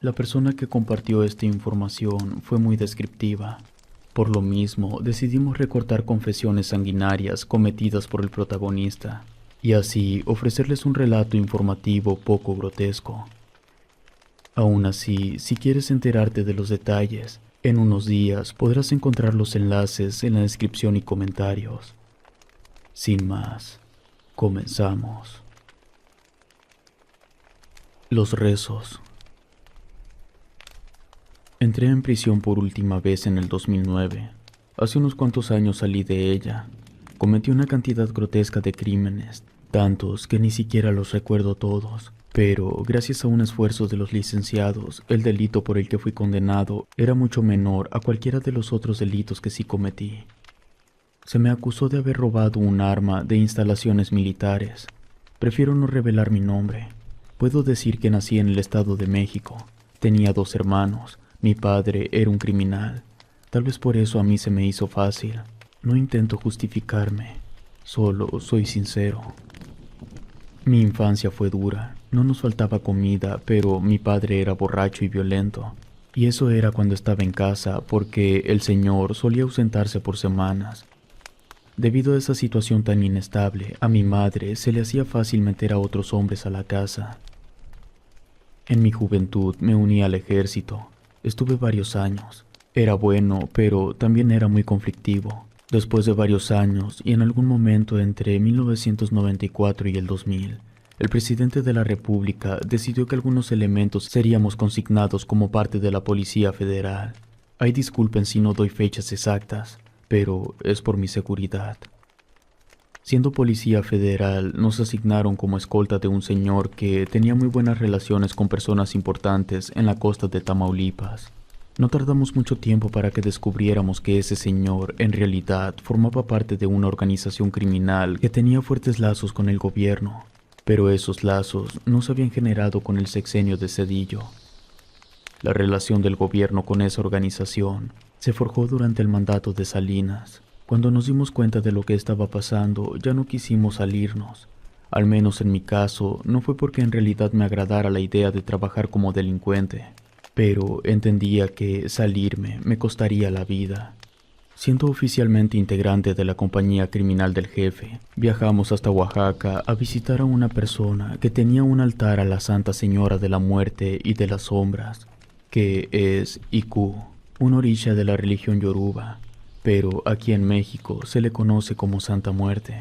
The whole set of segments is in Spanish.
La persona que compartió esta información fue muy descriptiva. Por lo mismo, decidimos recortar confesiones sanguinarias cometidas por el protagonista, y así ofrecerles un relato informativo poco grotesco. Aún así, si quieres enterarte de los detalles, en unos días podrás encontrar los enlaces en la descripción y comentarios. Sin más, comenzamos. Los rezos. Entré en prisión por última vez en el 2009. Hace unos cuantos años salí de ella. Cometí una cantidad grotesca de crímenes, tantos que ni siquiera los recuerdo todos. Pero, gracias a un esfuerzo de los licenciados, el delito por el que fui condenado era mucho menor a cualquiera de los otros delitos que sí cometí. Se me acusó de haber robado un arma de instalaciones militares. Prefiero no revelar mi nombre. Puedo decir que nací en el Estado de México. Tenía 2 hermanos. Mi padre era un criminal. Tal vez por eso a mí se me hizo fácil. No intento justificarme. Solo soy sincero. Mi infancia fue dura. No nos faltaba comida, pero mi padre era borracho y violento. Y eso era cuando estaba en casa, porque el señor solía ausentarse por semanas. Debido a esa situación tan inestable, a mi madre se le hacía fácil meter a otros hombres a la casa. En mi juventud me uní al ejército. Estuve varios años. Era bueno, pero también era muy conflictivo. Después de varios años, y en algún momento entre 1994 y el 2000, el presidente de la República decidió que algunos elementos seríamos consignados como parte de la Policía Federal. Ay, disculpen si no doy fechas exactas, pero es por mi seguridad. Siendo Policía Federal, nos asignaron como escolta de un señor que tenía muy buenas relaciones con personas importantes en la costa de Tamaulipas. No tardamos mucho tiempo para que descubriéramos que ese señor, en realidad, formaba parte de una organización criminal que tenía fuertes lazos con el gobierno, pero esos lazos no se habían generado con el sexenio de Zedillo. La relación del gobierno con esa organización se forjó durante el mandato de Salinas. Cuando nos dimos cuenta de lo que estaba pasando, ya no quisimos salirnos. Al menos en mi caso, no fue porque en realidad me agradara la idea de trabajar como delincuente, pero entendía que salirme me costaría la vida. Siendo oficialmente integrante de la compañía criminal del jefe, viajamos hasta Oaxaca a visitar a una persona que tenía un altar a la Santa Señora de la Muerte y de las Sombras, que es Iku, una orisha de la religión yoruba, pero aquí en México se le conoce como Santa Muerte.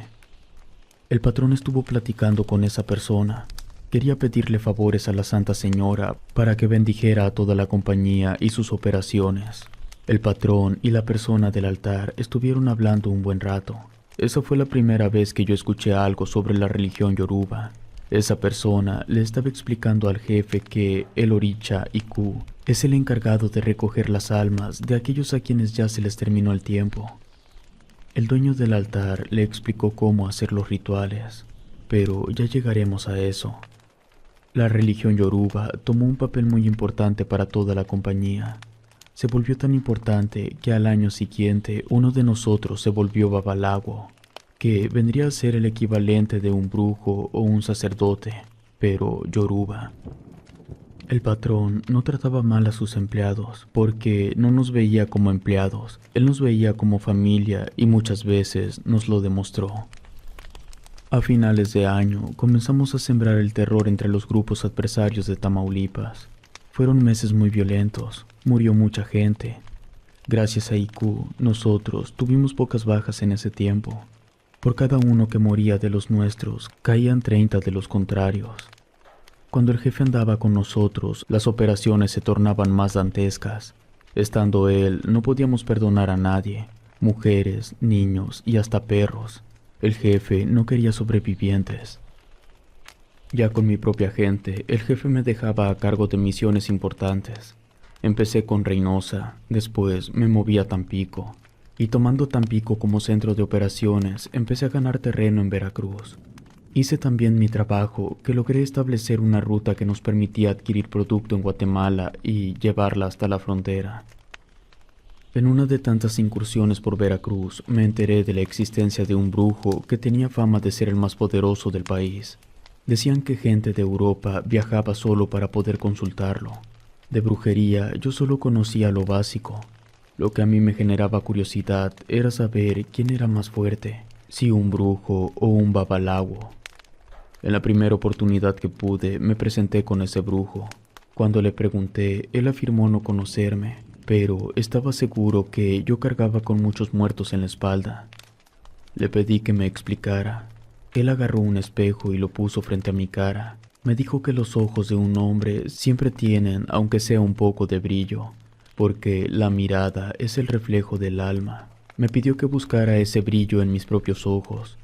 El patrón estuvo platicando con esa persona. Quería pedirle favores a la Santa Señora para que bendijera a toda la compañía y sus operaciones. El patrón y la persona del altar estuvieron hablando un buen rato. Esa fue la primera vez que yo escuché algo sobre la religión yoruba. Esa persona le estaba explicando al jefe que el Orisha Iku es el encargado de recoger las almas de aquellos a quienes ya se les terminó el tiempo. El dueño del altar le explicó cómo hacer los rituales, pero ya llegaremos a eso. La religión yoruba tomó un papel muy importante para toda la compañía. Se volvió tan importante que al año siguiente uno de nosotros se volvió babalawo, que vendría a ser el equivalente de un brujo o un sacerdote, pero yoruba. El patrón no trataba mal a sus empleados porque no nos veía como empleados, él nos veía como familia y muchas veces nos lo demostró. A finales de año comenzamos a sembrar el terror entre los grupos adversarios de Tamaulipas. Fueron meses muy violentos, murió mucha gente. Gracias a IQ, nosotros tuvimos pocas bajas en ese tiempo. Por cada uno que moría de los nuestros, caían 30 de los contrarios. Cuando el jefe andaba con nosotros, las operaciones se tornaban más dantescas. Estando él, no podíamos perdonar a nadie, mujeres, niños y hasta perros. El jefe no quería sobrevivientes. Ya con mi propia gente, el jefe me dejaba a cargo de misiones importantes. Empecé con Reynosa, después me moví a Tampico, y tomando Tampico como centro de operaciones, empecé a ganar terreno en Veracruz. Hice también mi trabajo, que logré establecer una ruta que nos permitía adquirir producto en Guatemala y llevarla hasta la frontera. En una de tantas incursiones por Veracruz, me enteré de la existencia de un brujo que tenía fama de ser el más poderoso del país. Decían que gente de Europa viajaba solo para poder consultarlo. De brujería yo solo conocía lo básico. Lo que a mí me generaba curiosidad era saber quién era más fuerte, si un brujo o un babalawo. En la primera oportunidad que pude, me presenté con ese brujo. Cuando le pregunté, él afirmó no conocerme, pero estaba seguro que yo cargaba con muchos muertos en la espalda. Le pedí que me explicara. Él agarró un espejo y lo puso frente a mi cara. Me dijo que los ojos de un hombre siempre tienen, aunque sea un poco de brillo, porque la mirada es el reflejo del alma. Me pidió que buscara ese brillo en mis propios ojos.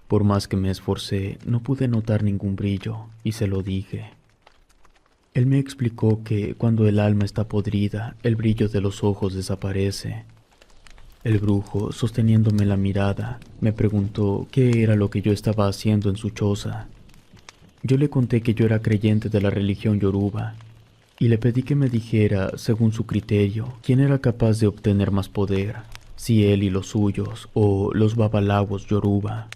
Por más que me esforcé, no pude notar ningún brillo, y se lo dije. Él me explicó que cuando el alma está podrida, el brillo de los ojos desaparece. El brujo, sosteniéndome la mirada, me preguntó qué era lo que yo estaba haciendo en su choza. Yo le conté que yo era creyente de la religión yoruba, y le pedí que me dijera, según su criterio, quién era capaz de obtener más poder, si él y los suyos, o los babalawos yoruba.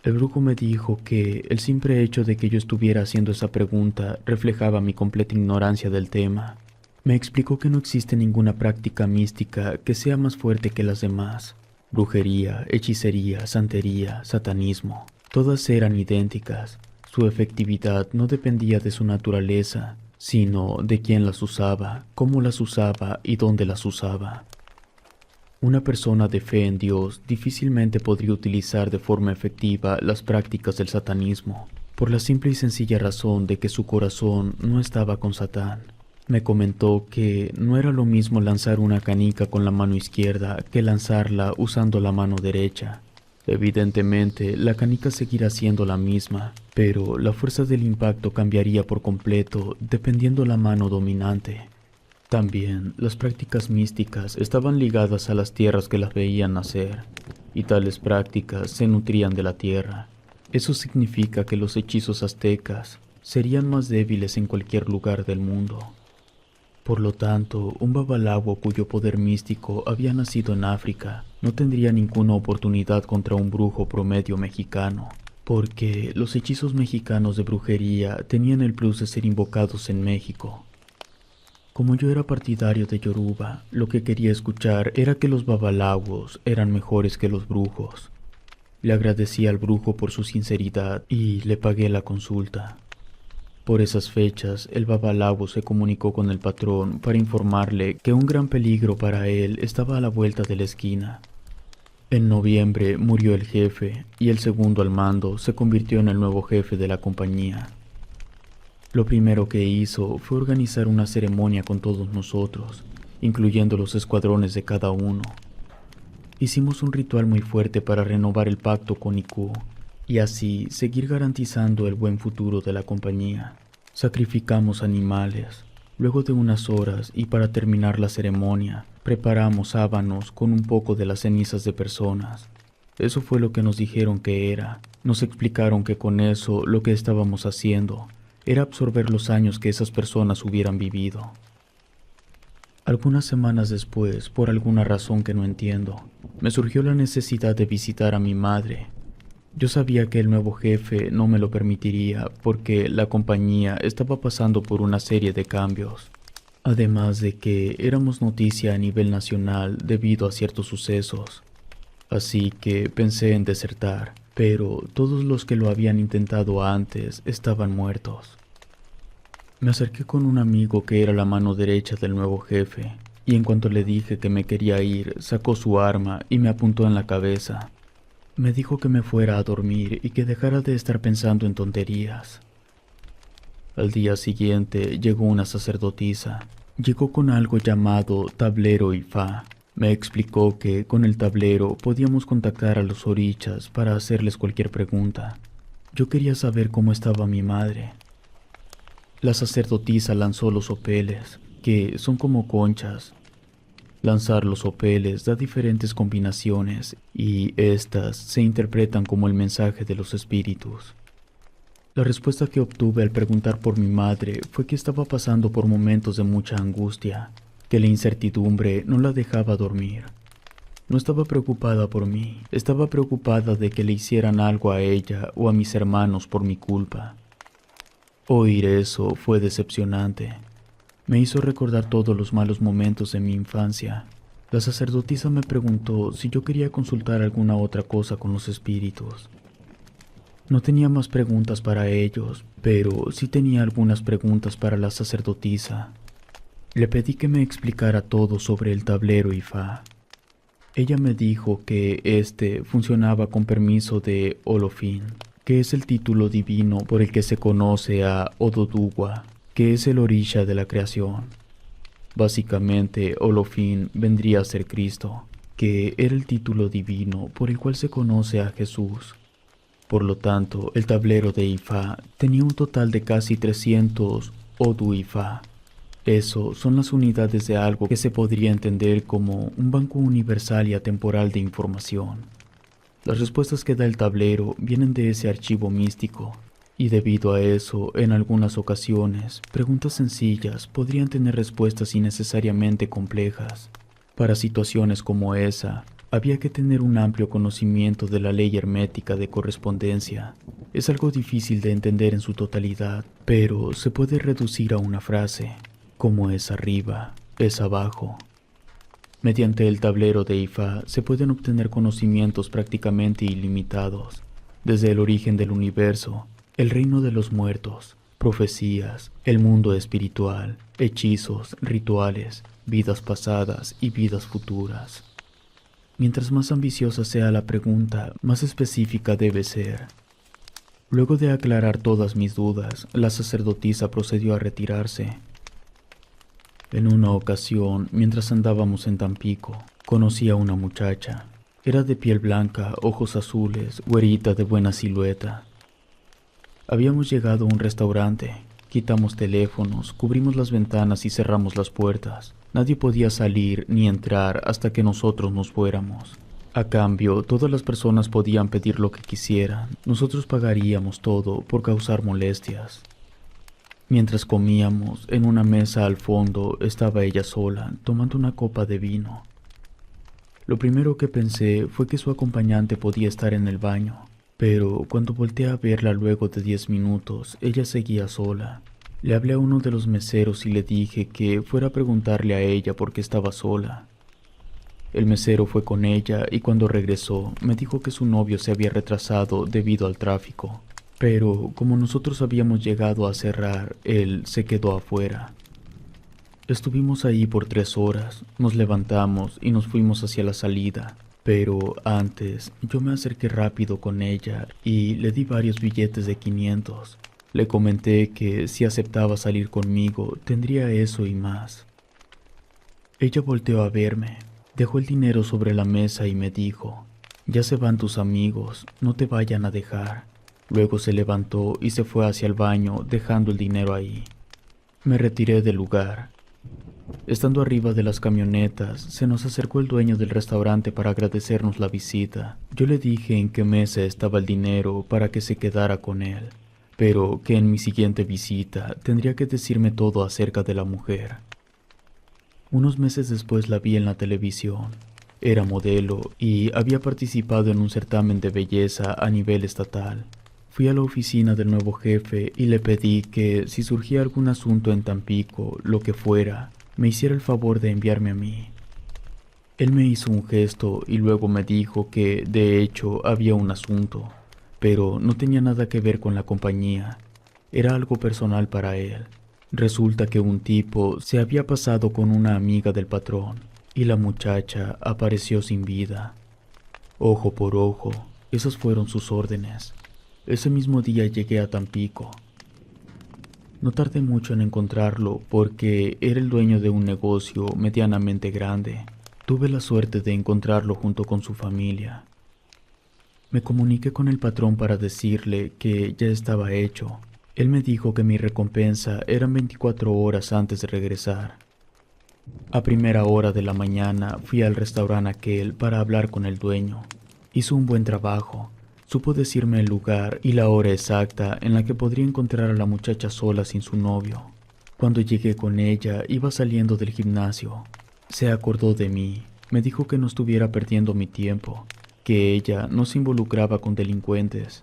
El brujo me dijo que el simple hecho de que yo estuviera haciendo esa pregunta reflejaba mi completa ignorancia del tema. Me explicó que no existe ninguna práctica mística que sea más fuerte que las demás. Brujería, hechicería, santería, satanismo, todas eran idénticas. Su efectividad no dependía de su naturaleza, sino de quién las usaba, cómo las usaba y dónde las usaba. Una persona de fe en Dios difícilmente podría utilizar de forma efectiva las prácticas del satanismo, por la simple y sencilla razón de que su corazón no estaba con Satán. Me comentó que no era lo mismo lanzar una canica con la mano izquierda que lanzarla usando la mano derecha. Evidentemente, la canica seguirá siendo la misma, pero la fuerza del impacto cambiaría por completo dependiendo la mano dominante. También, las prácticas místicas estaban ligadas a las tierras que las veían nacer, y tales prácticas se nutrían de la tierra. Eso significa que los hechizos aztecas serían más débiles en cualquier lugar del mundo. Por lo tanto, un babalawo cuyo poder místico había nacido en África no tendría ninguna oportunidad contra un brujo promedio mexicano, porque los hechizos mexicanos de brujería tenían el plus de ser invocados en México. Como yo era partidario de Yoruba, lo que quería escuchar era que los babalawos eran mejores que los brujos. Le agradecí al brujo por su sinceridad y le pagué la consulta. Por esas fechas, el babalawo se comunicó con el patrón para informarle que un gran peligro para él estaba a la vuelta de la esquina. En noviembre murió el jefe y el segundo al mando se convirtió en el nuevo jefe de la compañía. Lo primero que hizo fue organizar una ceremonia con todos nosotros, incluyendo los escuadrones de cada uno. Hicimos un ritual muy fuerte para renovar el pacto con Iku y así seguir garantizando el buen futuro de la compañía. Sacrificamos animales. Luego de unas horas y para terminar la ceremonia, preparamos sábanos con un poco de las cenizas de personas. Eso fue lo que nos dijeron que era. Nos explicaron que con eso lo que estábamos haciendo era absorber los años que esas personas hubieran vivido. Algunas semanas después, por alguna razón que no entiendo, me surgió la necesidad de visitar a mi madre. Yo sabía que el nuevo jefe no me lo permitiría porque la compañía estaba pasando por una serie de cambios. Además de que éramos noticia a nivel nacional debido a ciertos sucesos. Así que pensé en desertar, pero todos los que lo habían intentado antes estaban muertos. Me acerqué con un amigo que era la mano derecha del nuevo jefe, y en cuanto le dije que me quería ir, sacó su arma y me apuntó en la cabeza. Me dijo que me fuera a dormir y que dejara de estar pensando en tonterías. Al día siguiente llegó una sacerdotisa. Llegó con algo llamado tablero Ifá. Me explicó que con el tablero podíamos contactar a los orichas para hacerles cualquier pregunta. Yo quería saber cómo estaba mi madre. La sacerdotisa lanzó los opeles, que son como conchas. Lanzar los opeles da diferentes combinaciones y estas se interpretan como el mensaje de los espíritus. La respuesta que obtuve al preguntar por mi madre fue que estaba pasando por momentos de mucha angustia, que la incertidumbre no la dejaba dormir. No estaba preocupada por mí, estaba preocupada de que le hicieran algo a ella o a mis hermanos por mi culpa. Oír eso fue decepcionante. Me hizo recordar todos los malos momentos de mi infancia. La sacerdotisa me preguntó si yo quería consultar alguna otra cosa con los espíritus. No tenía más preguntas para ellos, pero sí tenía algunas preguntas para la sacerdotisa. Le pedí que me explicara todo sobre el tablero Ifá. Ella me dijo que este funcionaba con permiso de Olofin, que es el título divino por el que se conoce a Ododuwa, que es el orisha de la creación. Básicamente, Olofin vendría a ser Cristo, que era el título divino por el cual se conoce a Jesús. Por lo tanto, el tablero de Ifá tenía un total de casi 300 Odu Ifá. Eso son las unidades de algo que se podría entender como un banco universal y atemporal de información. Las respuestas que da el tablero vienen de ese archivo místico, y debido a eso, en algunas ocasiones, preguntas sencillas podrían tener respuestas innecesariamente complejas. Para situaciones como esa, había que tener un amplio conocimiento de la ley hermética de correspondencia. Es algo difícil de entender en su totalidad, pero se puede reducir a una frase: como es arriba, es abajo. Mediante el tablero de Ifá se pueden obtener conocimientos prácticamente ilimitados, desde el origen del universo, el reino de los muertos, profecías, el mundo espiritual, hechizos, rituales, vidas pasadas y vidas futuras. Mientras más ambiciosa sea la pregunta, más específica debe ser. Luego de aclarar todas mis dudas, la sacerdotisa procedió a retirarse. En una ocasión, mientras andábamos en Tampico, conocí a una muchacha. Era de piel blanca, ojos azules, güerita de buena silueta. Habíamos llegado a un restaurante. Quitamos teléfonos, cubrimos las ventanas y cerramos las puertas. Nadie podía salir ni entrar hasta que nosotros nos fuéramos. A cambio, todas las personas podían pedir lo que quisieran. Nosotros pagaríamos todo por causar molestias. Mientras comíamos, en una mesa al fondo estaba ella sola, tomando una copa de vino. Lo primero que pensé fue que su acompañante podía estar en el baño, pero cuando volteé a verla luego de 10 minutos, ella seguía sola. Le hablé a uno de los meseros y le dije que fuera a preguntarle a ella por qué estaba sola. El mesero fue con ella y cuando regresó me dijo que su novio se había retrasado debido al tráfico. Pero como nosotros habíamos llegado a cerrar, él se quedó afuera. Estuvimos ahí por 3 horas, nos levantamos y nos fuimos hacia la salida. Pero antes, yo me acerqué rápido con ella y le di varios billetes de 500. Le comenté que si aceptaba salir conmigo, tendría eso y más. Ella volteó a verme, dejó el dinero sobre la mesa y me dijo: «Ya se van tus amigos, no te vayan a dejar». Luego se levantó y se fue hacia el baño, dejando el dinero ahí. Me retiré del lugar. Estando arriba de las camionetas, se nos acercó el dueño del restaurante para agradecernos la visita. Yo le dije en qué mesa estaba el dinero para que se quedara con él, pero que en mi siguiente visita tendría que decirme todo acerca de la mujer. Unos meses después la vi en la televisión. Era modelo y había participado en un certamen de belleza a nivel estatal. Fui a la oficina del nuevo jefe y le pedí que, si surgía algún asunto en Tampico, lo que fuera, me hiciera el favor de enviarme a mí. Él me hizo un gesto y luego me dijo que, de hecho, había un asunto, pero no tenía nada que ver con la compañía. Era algo personal para él. Resulta que un tipo se había pasado con una amiga del patrón y la muchacha apareció sin vida. Ojo por ojo, esas fueron sus órdenes. Ese mismo día llegué a Tampico. No tardé mucho en encontrarlo porque era el dueño de un negocio medianamente grande. Tuve la suerte de encontrarlo junto con su familia. Me comuniqué con el patrón para decirle que ya estaba hecho. Él me dijo que mi recompensa eran 24 horas antes de regresar. A primera hora de la mañana fui al restaurante aquel para hablar con el dueño. Hizo un buen trabajo. Supo decirme el lugar y la hora exacta en la que podría encontrar a la muchacha sola sin su novio. Cuando llegué con ella, iba saliendo del gimnasio. Se acordó de mí. Me dijo que no estuviera perdiendo mi tiempo, que ella no se involucraba con delincuentes.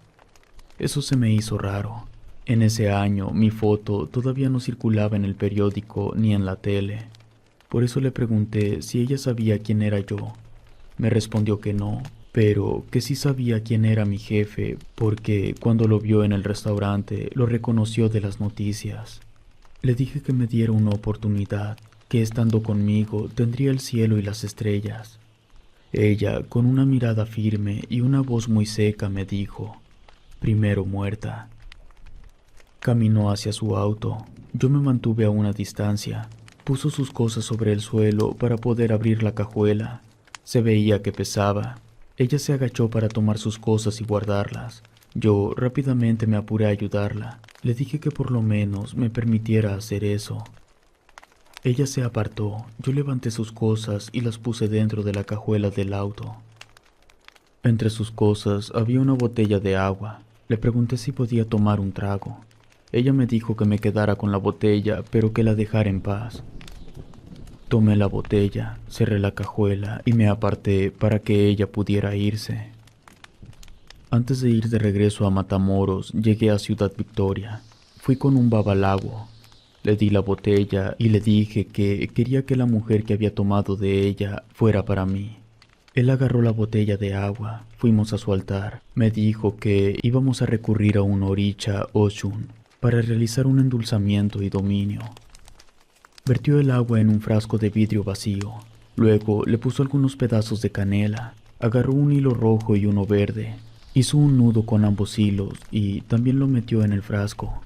Eso se me hizo raro. En ese año mi foto todavía no circulaba en el periódico ni en la tele. Por eso le pregunté si ella sabía quién era yo. Me respondió que no, pero que sí sabía quién era mi jefe porque cuando lo vio en el restaurante lo reconoció de las noticias. Le dije que me diera una oportunidad, que estando conmigo tendría el cielo y las estrellas. Ella, con una mirada firme y una voz muy seca, me dijo: primero muerta. Caminó hacia su auto. Yo me mantuve a una distancia. Puso sus cosas sobre el suelo para poder abrir la cajuela. Se veía que pesaba. Ella se agachó para tomar sus cosas y guardarlas. Yo rápidamente me apuré a ayudarla. Le dije que por lo menos me permitiera hacer eso. Ella se apartó. Yo levanté sus cosas y las puse dentro de la cajuela del auto. Entre sus cosas había una botella de agua. Le pregunté si podía tomar un trago. Ella me dijo que me quedara con la botella, pero que la dejara en paz. Tomé la botella, cerré la cajuela y me aparté para que ella pudiera irse. Antes de ir de regreso a Matamoros, llegué a Ciudad Victoria. Fui con un babalago. Le di la botella y le dije que quería que la mujer que había tomado de ella fuera para mí. Él agarró la botella de agua, fuimos a su altar. Me dijo que íbamos a recurrir a un oricha Oshun para realizar un endulzamiento y dominio. Vertió el agua en un frasco de vidrio vacío. Luego le puso algunos pedazos de canela. Agarró un hilo rojo y uno verde. Hizo un nudo con ambos hilos y también lo metió en el frasco.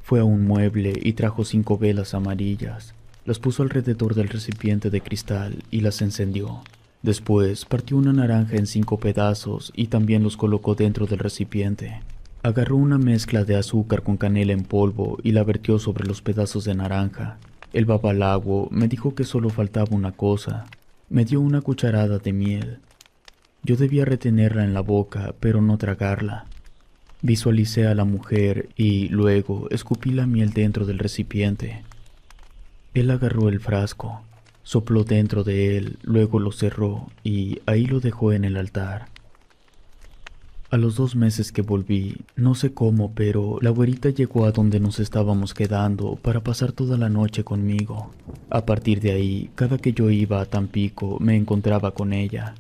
Fue a un mueble y trajo 5 velas amarillas. Las puso alrededor del recipiente de cristal y las encendió. Después partió una naranja en 5 pedazos y también los colocó dentro del recipiente. Agarró una mezcla de azúcar con canela en polvo y la vertió sobre los pedazos de naranja. El babalago me dijo que solo faltaba una cosa. Me dio una cucharada de miel. Yo debía retenerla en la boca, pero no tragarla. Visualicé a la mujer y luego escupí la miel dentro del recipiente. Él agarró el frasco, sopló dentro de él, luego lo cerró y ahí lo dejó en el altar. A los 2 meses que volví, no sé cómo, pero la güerita llegó a donde nos estábamos quedando para pasar toda la noche conmigo. A partir de ahí, cada que yo iba a Tampico, me encontraba con ella.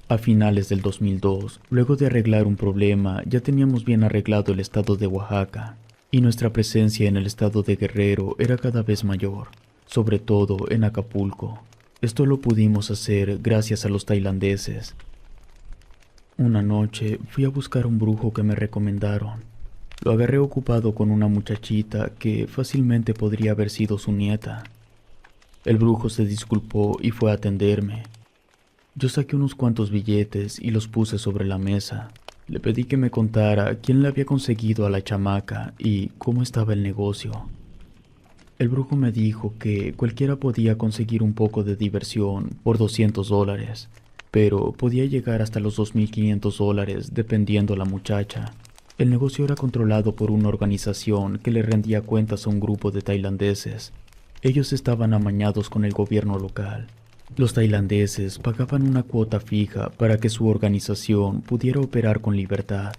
A finales del 2002, luego de arreglar un problema, ya teníamos bien arreglado el estado de Oaxaca, y nuestra presencia en el estado de Guerrero era cada vez mayor, sobre todo en Acapulco. Esto lo pudimos hacer gracias a los tailandeses. Una noche fui a buscar un brujo que me recomendaron. Lo agarré ocupado con una muchachita que fácilmente podría haber sido su nieta. El brujo se disculpó y fue a atenderme. Yo saqué unos cuantos billetes y los puse sobre la mesa. Le pedí que me contara quién le había conseguido a la chamaca y cómo estaba el negocio. El brujo me dijo que cualquiera podía conseguir un poco de diversión por $200, pero podía llegar hasta los $2,500 dependiendo la muchacha. El negocio era controlado por una organización que le rendía cuentas a un grupo de tailandeses. Ellos estaban amañados con el gobierno local. Los tailandeses pagaban una cuota fija para que su organización pudiera operar con libertad.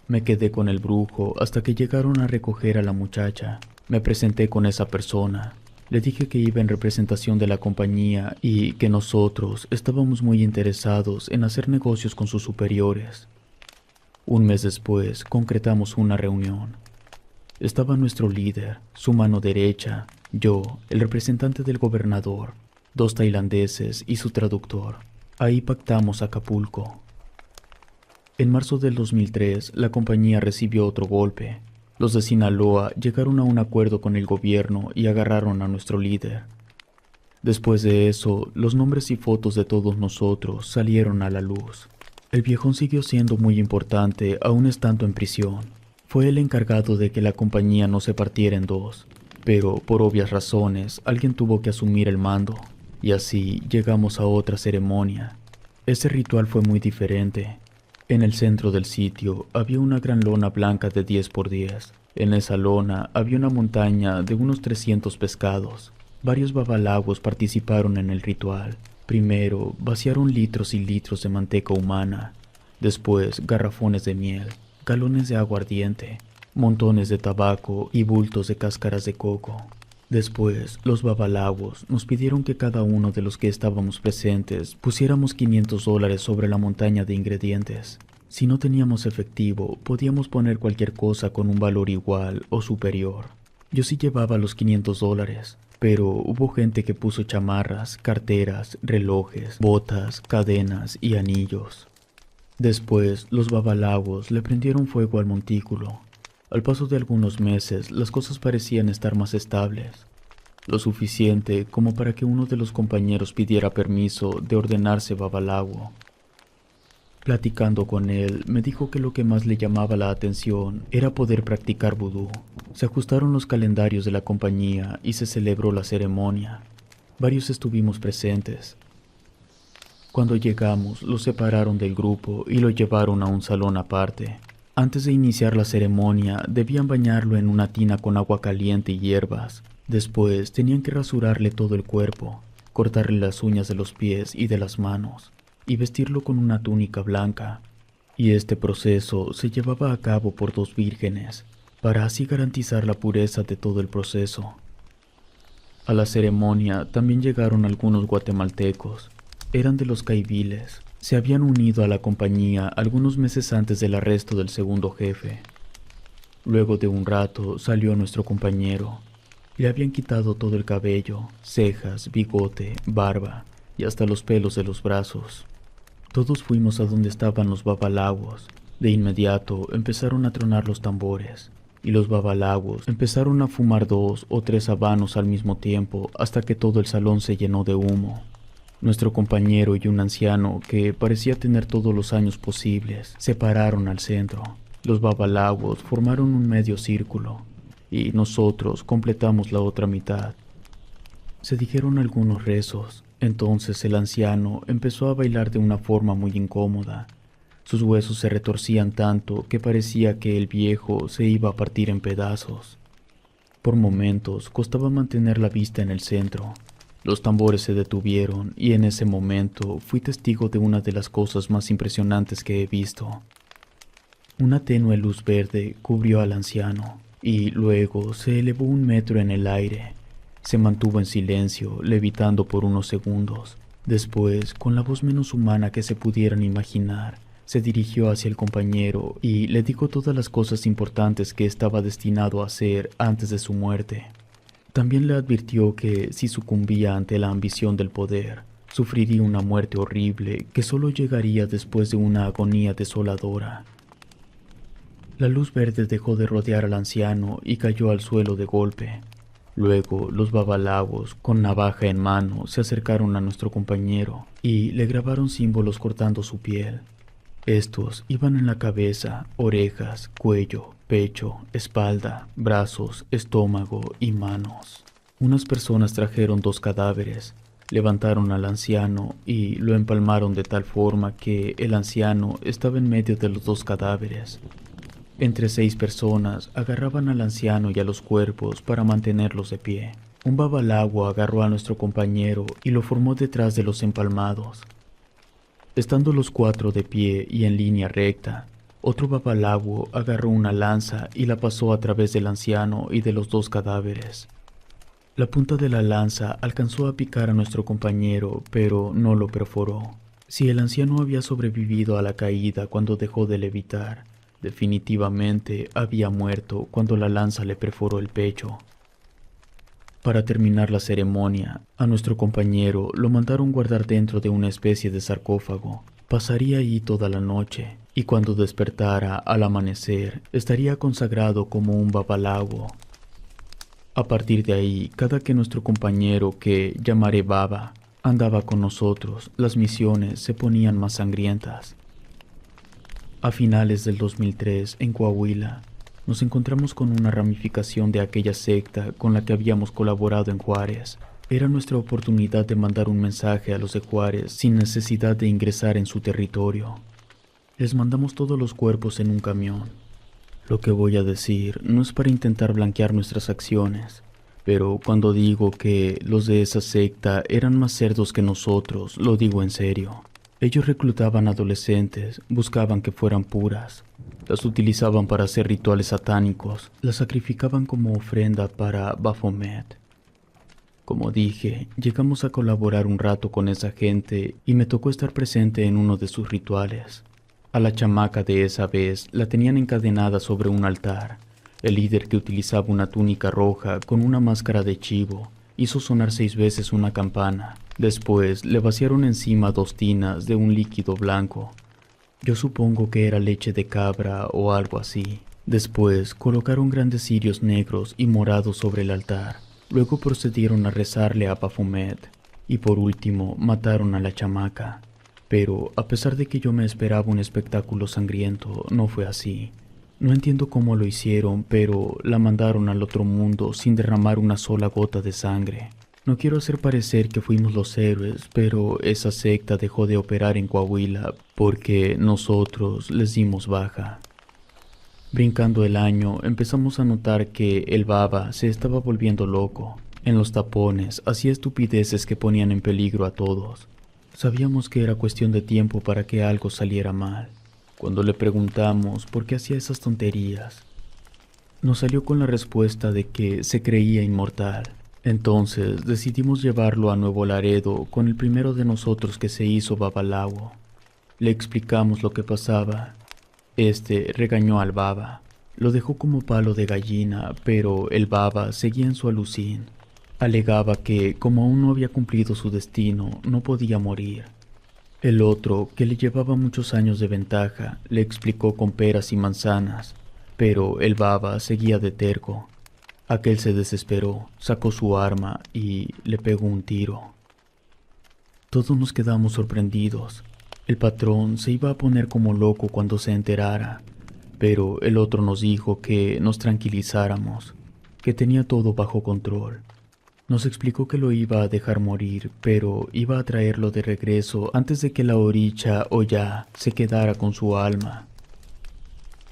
Me quedé con el brujo hasta que llegaron a recoger a la muchacha. Me presenté con esa persona. Le dije que iba en representación de la compañía y que nosotros estábamos muy interesados en hacer negocios con sus superiores. Un mes después concretamos una reunión. Estaba nuestro líder, su mano derecha, yo, el representante del gobernador, 2 tailandeses y su traductor. Ahí pactamos Acapulco. En marzo del 2003, la compañía recibió otro golpe. Los de Sinaloa llegaron a un acuerdo con el gobierno y agarraron a nuestro líder. Después de eso, los nombres y fotos de todos nosotros salieron a la luz. El viejón siguió siendo muy importante aún estando en prisión. Fue el encargado de que la compañía no se partiera en 2, pero por obvias razones alguien tuvo que asumir el mando. Y así llegamos a otra ceremonia. Ese ritual fue muy diferente. En el centro del sitio había una gran lona blanca de 10 por 10. En esa lona había una montaña de unos 300 pescados. Varios babalawos participaron en el ritual. Primero vaciaron litros y litros de manteca humana. Después garrafones de miel. galones de aguardiente, montones de tabaco y bultos de cáscaras de coco. Después, los babalawos nos pidieron que cada uno de los que estábamos presentes pusiéramos $500 sobre la montaña de ingredientes. Si no teníamos efectivo, podíamos poner cualquier cosa con un valor igual o superior. Yo sí llevaba los $500, pero hubo gente que puso chamarras, carteras, relojes, botas, cadenas y anillos. Después, los babalawos le prendieron fuego al montículo. Al paso de algunos meses, las cosas parecían estar más estables, lo suficiente como para que uno de los compañeros pidiera permiso de ordenarse babalawo. Platicando con él, me dijo que lo que más le llamaba la atención era poder practicar vudú. Se ajustaron los calendarios de la compañía y se celebró la ceremonia. Varios estuvimos presentes. Cuando llegamos, lo separaron del grupo y lo llevaron a un salón aparte. Antes de iniciar la ceremonia, debían bañarlo en una tina con agua caliente y hierbas. Después, tenían que rasurarle todo el cuerpo, cortarle las uñas de los pies y de las manos, y vestirlo con una túnica blanca. Y este proceso se llevaba a cabo por 2 vírgenes, para así garantizar la pureza de todo el proceso. A la ceremonia también llegaron algunos guatemaltecos. Eran de los caiviles. Se habían unido a la compañía algunos meses antes del arresto del segundo jefe. Luego de un rato salió nuestro compañero. Le habían quitado todo el cabello, cejas, bigote, barba y hasta los pelos de los brazos. Todos fuimos a donde estaban los babalawos. De inmediato empezaron a tronar los tambores y los babalawos empezaron a fumar 2 o 3 habanos al mismo tiempo hasta que todo el salón se llenó de humo. Nuestro compañero y un anciano, que parecía tener todos los años posibles, se pararon al centro. Los babalawos formaron un medio círculo, y nosotros completamos la otra mitad. Se dijeron algunos rezos. Entonces el anciano empezó a bailar de una forma muy incómoda. Sus huesos se retorcían tanto que parecía que el viejo se iba a partir en pedazos. Por momentos costaba mantener la vista en el centro. Los tambores se detuvieron y en ese momento fui testigo de una de las cosas más impresionantes que he visto. Una tenue luz verde cubrió al anciano y luego se elevó 1 metro en el aire. Se mantuvo en silencio, levitando por unos segundos. Después, con la voz menos humana que se pudieran imaginar, se dirigió hacia el compañero y le dijo todas las cosas importantes que estaba destinado a hacer antes de su muerte. También le advirtió que si sucumbía ante la ambición del poder, sufriría una muerte horrible que solo llegaría después de una agonía desoladora. La luz verde dejó de rodear al anciano y cayó al suelo de golpe. Luego, los babalawos, con navaja en mano, se acercaron a nuestro compañero y le grabaron símbolos cortando su piel. Estos iban en la cabeza, orejas, cuello, pecho, espalda, brazos, estómago y manos. Unas personas trajeron 2 cadáveres, levantaron al anciano y lo empalmaron de tal forma que el anciano estaba en medio de los 2 cadáveres. Entre 6 personas agarraban al anciano y a los cuerpos para mantenerlos de pie. Un babalawo agarró a nuestro compañero y lo formó detrás de los empalmados. Estando los 4 de pie y en línea recta, otro babalawo agarró una lanza y la pasó a través del anciano y de los 2 cadáveres. La punta de la lanza alcanzó a picar a nuestro compañero, pero no lo perforó. Si el anciano había sobrevivido a la caída cuando dejó de levitar, definitivamente había muerto cuando la lanza le perforó el pecho. Para terminar la ceremonia, a nuestro compañero lo mandaron guardar dentro de una especie de sarcófago. Pasaría ahí toda la noche, y cuando despertara al amanecer, estaría consagrado como un babalawo. A partir de ahí, cada que nuestro compañero, que llamaré Baba, andaba con nosotros, las misiones se ponían más sangrientas. A finales del 2003, en Coahuila, nos encontramos con una ramificación de aquella secta con la que habíamos colaborado en Juárez. Era nuestra oportunidad de mandar un mensaje a los de Juárez sin necesidad de ingresar en su territorio. Les mandamos todos los cuerpos en un camión. Lo que voy a decir no es para intentar blanquear nuestras acciones, pero cuando digo que los de esa secta eran más cerdos que nosotros, lo digo en serio. Ellos reclutaban adolescentes, buscaban que fueran puras. Las utilizaban para hacer rituales satánicos, las sacrificaban como ofrenda para Baphomet. Como dije, llegamos a colaborar un rato con esa gente y me tocó estar presente en uno de sus rituales. A la chamaca de esa vez la tenían encadenada sobre un altar. El líder, que utilizaba una túnica roja con una máscara de chivo, hizo sonar 6 veces una campana. Después le vaciaron encima 2 tinas de un líquido blanco. Yo supongo que era leche de cabra o algo así. Después colocaron grandes cirios negros y morados sobre el altar. Luego procedieron a rezarle a Baphomet. Y por último mataron a la chamaca. Pero a pesar de que yo me esperaba un espectáculo sangriento, no fue así. No entiendo cómo lo hicieron, pero la mandaron al otro mundo sin derramar una sola gota de sangre. No quiero hacer parecer que fuimos los héroes, pero esa secta dejó de operar en Coahuila porque nosotros les dimos baja. Brincando el año, empezamos a notar que el baba se estaba volviendo loco. En los tapones hacía estupideces que ponían en peligro a todos. Sabíamos que era cuestión de tiempo para que algo saliera mal. Cuando le preguntamos por qué hacía esas tonterías, nos salió con la respuesta de que se creía inmortal. Entonces decidimos llevarlo a Nuevo Laredo con el primero de nosotros que se hizo babalawo. Le explicamos lo que pasaba. Este regañó al baba. Lo dejó como palo de gallina, pero el baba seguía en su alucín. Alegaba que, como aún no había cumplido su destino, no podía morir. El otro, que le llevaba muchos años de ventaja, le explicó con peras y manzanas, pero el baba seguía de terco. Aquel se desesperó, sacó su arma y le pegó un tiro. Todos nos quedamos sorprendidos. El patrón se iba a poner como loco cuando se enterara, pero el otro nos dijo que nos tranquilizáramos, que tenía todo bajo control. Nos explicó que lo iba a dejar morir, pero iba a traerlo de regreso antes de que la oricha o ya se quedara con su alma.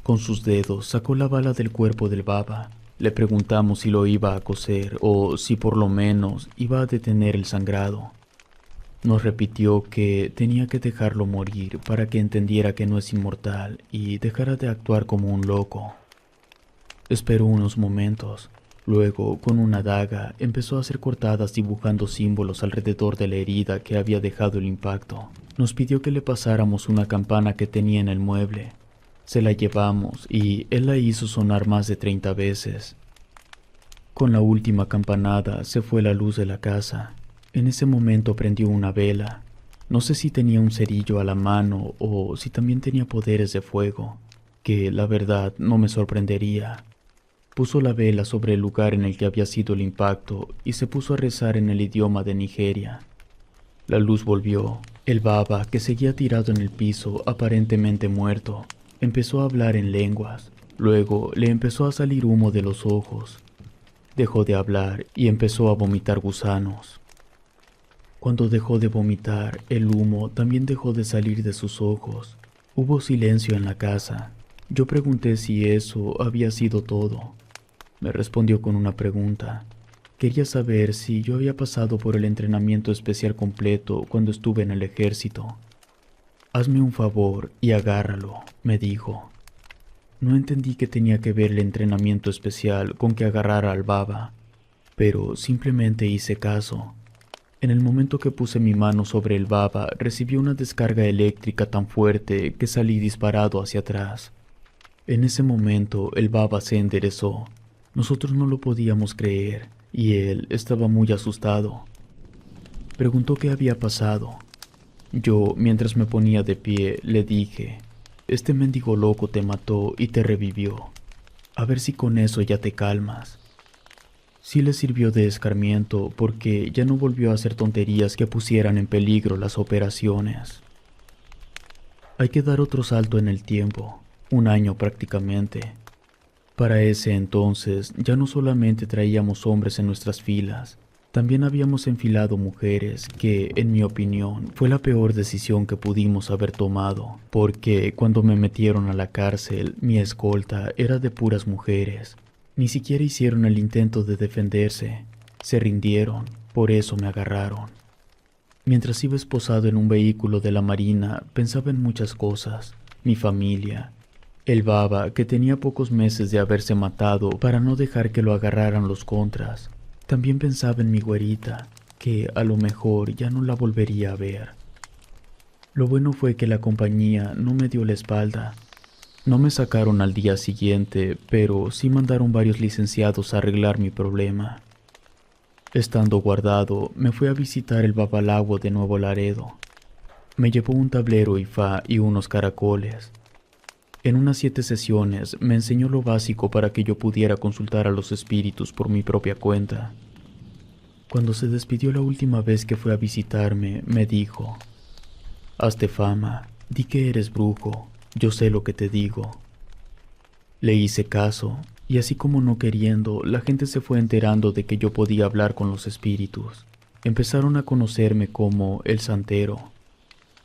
Con sus dedos sacó la bala del cuerpo del baba. Le preguntamos si lo iba a coser o si por lo menos iba a detener el sangrado. Nos repitió que tenía que dejarlo morir para que entendiera que no es inmortal y dejara de actuar como un loco. Esperó unos momentos. Luego, con una daga, empezó a hacer cortadas dibujando símbolos alrededor de la herida que había dejado el impacto. Nos pidió que le pasáramos una campana que tenía en el mueble. Se la llevamos y él la hizo sonar más de 30 veces. Con la última campanada se fue la luz de la casa. En ese momento prendió una vela. No sé si tenía un cerillo a la mano o si también tenía poderes de fuego, que la verdad no me sorprendería. Puso la vela sobre el lugar en el que había sido el impacto y se puso a rezar en el idioma de Nigeria. La luz volvió. El baba, que seguía tirado en el piso, aparentemente muerto, empezó a hablar en lenguas. Luego le empezó a salir humo de los ojos. Dejó de hablar y empezó a vomitar gusanos. Cuando dejó de vomitar, el humo también dejó de salir de sus ojos. Hubo silencio en la casa. Yo pregunté si eso había sido todo. Me respondió con una pregunta. Quería saber si yo había pasado por el entrenamiento especial completo cuando estuve en el ejército. Hazme un favor y agárralo, me dijo. No entendí que tenía que ver el entrenamiento especial con que agarrara al baba, pero simplemente hice caso. En el momento que puse mi mano sobre el baba, recibí una descarga eléctrica tan fuerte que salí disparado hacia atrás. En ese momento el baba se enderezó. Nosotros no lo podíamos creer y él estaba muy asustado. Preguntó qué había pasado. Yo, mientras me ponía de pie, le dije: este mendigo loco te mató y te revivió. A ver si con eso ya te calmas. Sí le sirvió de escarmiento porque ya no volvió a hacer tonterías que pusieran en peligro las operaciones. Hay que dar otro salto en el tiempo, 1 año prácticamente. Para ese entonces ya no solamente traíamos hombres en nuestras filas, también habíamos enfilado mujeres que, en mi opinión, fue la peor decisión que pudimos haber tomado, porque cuando me metieron a la cárcel, mi escolta era de puras mujeres. Ni siquiera hicieron el intento de defenderse, se rindieron, por eso me agarraron. Mientras iba esposado en un vehículo de la marina, pensaba en muchas cosas. Mi familia. El baba, que tenía pocos meses de haberse matado para no dejar que lo agarraran los contras. También pensaba en mi güerita, que a lo mejor ya no la volvería a ver. Lo bueno fue que la compañía no me dio la espalda. No me sacaron al día siguiente, pero sí mandaron varios licenciados a arreglar mi problema. Estando guardado, me fui a visitar el Babalawo de Nuevo Laredo. Me llevó un tablero Ifá y unos caracoles. En unas 7 sesiones me enseñó lo básico para que yo pudiera consultar a los espíritus por mi propia cuenta. Cuando se despidió la última vez que fue a visitarme, me dijo: «Hazte fama, di que eres brujo, yo sé lo que te digo». Le hice caso, y así como no queriendo, la gente se fue enterando de que yo podía hablar con los espíritus. Empezaron a conocerme como el santero.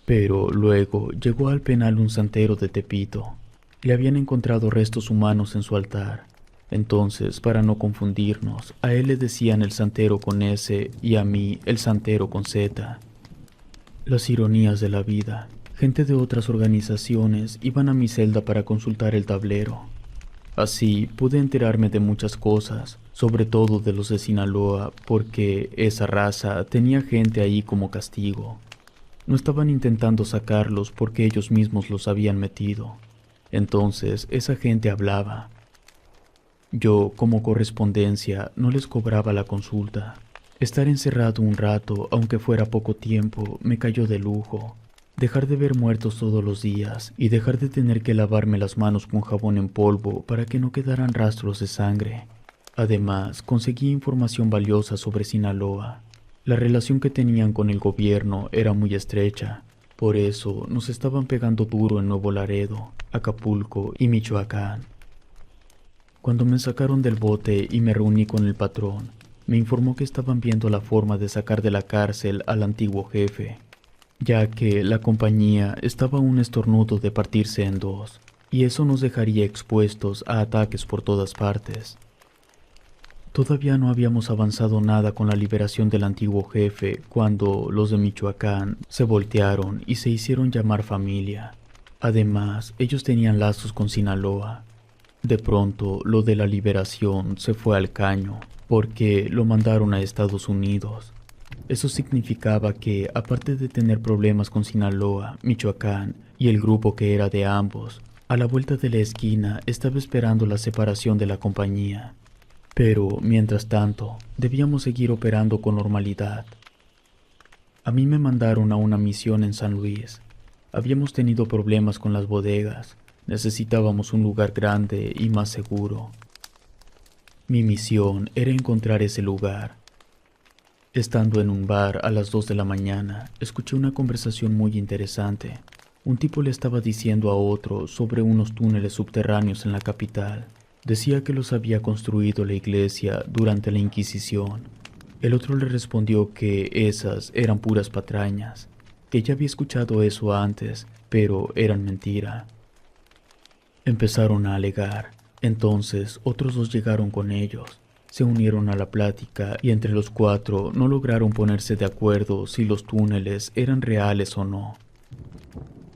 Pero luego llegó al penal un santero de Tepito. Le habían encontrado restos humanos en su altar. Entonces, para no confundirnos, a él le decían el santero con S y a mí el santero con Z. Las ironías de la vida. Gente de otras organizaciones iban a mi celda para consultar el tablero. Así pude enterarme de muchas cosas, sobre todo de los de Sinaloa, porque esa raza tenía gente ahí como castigo. No estaban intentando sacarlos porque ellos mismos los habían metido. Entonces esa gente hablaba. Yo, como correspondencia, no les cobraba la consulta. Estar encerrado un rato, aunque fuera poco tiempo, me cayó de lujo. Dejar de ver muertos todos los días y dejar de tener que lavarme las manos con jabón en polvo para que no quedaran rastros de sangre. Además, conseguí información valiosa sobre Sinaloa. La relación que tenían con el gobierno era muy estrecha. Por eso nos estaban pegando duro en Nuevo Laredo, Acapulco y Michoacán. Cuando me sacaron del bote y me reuní con el patrón, me informó que estaban viendo la forma de sacar de la cárcel al antiguo jefe, ya que la compañía estaba a un estornudo de partirse en dos, y eso nos dejaría expuestos a ataques por todas partes. Todavía no habíamos avanzado nada con la liberación del antiguo jefe cuando los de Michoacán se voltearon y se hicieron llamar familia. Además, ellos tenían lazos con Sinaloa. De pronto, lo de la liberación se fue al caño, porque lo mandaron a Estados Unidos. Eso significaba que, aparte de tener problemas con Sinaloa, Michoacán y el grupo que era de ambos, a la vuelta de la esquina estaba esperando la separación de la compañía. Pero, mientras tanto, debíamos seguir operando con normalidad. A mí me mandaron a una misión en San Luis. Habíamos tenido problemas con las bodegas. Necesitábamos un lugar grande y más seguro. Mi misión era encontrar ese lugar. Estando en un bar a las 2 de la mañana, escuché una conversación muy interesante. Un tipo le estaba diciendo a otro sobre unos túneles subterráneos en la capital. Decía que los había construido la iglesia durante la Inquisición. El otro le respondió que esas eran puras patrañas, que ya había escuchado eso antes, pero eran mentira. Empezaron a alegar. Entonces otros 2 llegaron con ellos. Se unieron a la plática y entre los 4 no lograron ponerse de acuerdo si los túneles eran reales o no.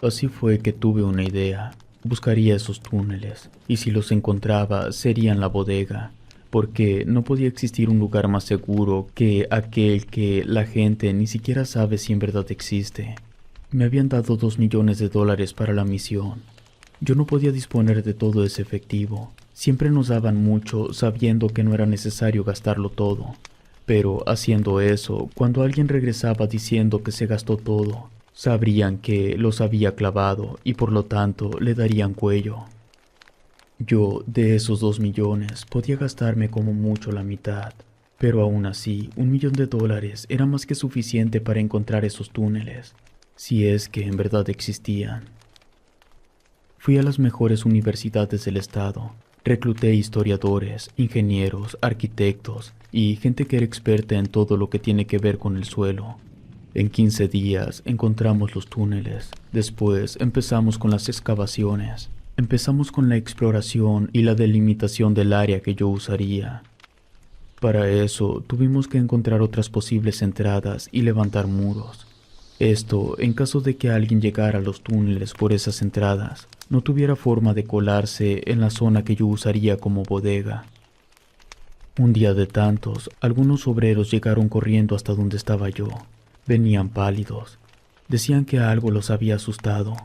Así fue que tuve una idea. Buscaría esos túneles, y si los encontraba serían la bodega, porque no podía existir un lugar más seguro que aquel que la gente ni siquiera sabe si en verdad existe. Me habían dado $2 millones para la misión. Yo no podía disponer de todo ese efectivo. Siempre nos daban mucho sabiendo que no era necesario gastarlo todo. Pero haciendo eso, cuando alguien regresaba diciendo que se gastó todo, sabrían que los había clavado y por lo tanto le darían cuello. Yo, de esos 2 millones, podía gastarme como mucho la mitad, pero aún así, $1 millón era más que suficiente para encontrar esos túneles, si es que en verdad existían. Fui a las mejores universidades del estado, recluté historiadores, ingenieros, arquitectos y gente que era experta en todo lo que tiene que ver con el suelo. En 15 días encontramos los túneles. Después empezamos con las excavaciones. Empezamos con la exploración y la delimitación del área que yo usaría. Para eso tuvimos que encontrar otras posibles entradas y levantar muros. Esto en caso de que alguien llegara a los túneles por esas entradas, no tuviera forma de colarse en la zona que yo usaría como bodega. Un día de tantos, algunos obreros llegaron corriendo hasta donde estaba yo. Venían pálidos. Decían que algo los había asustado.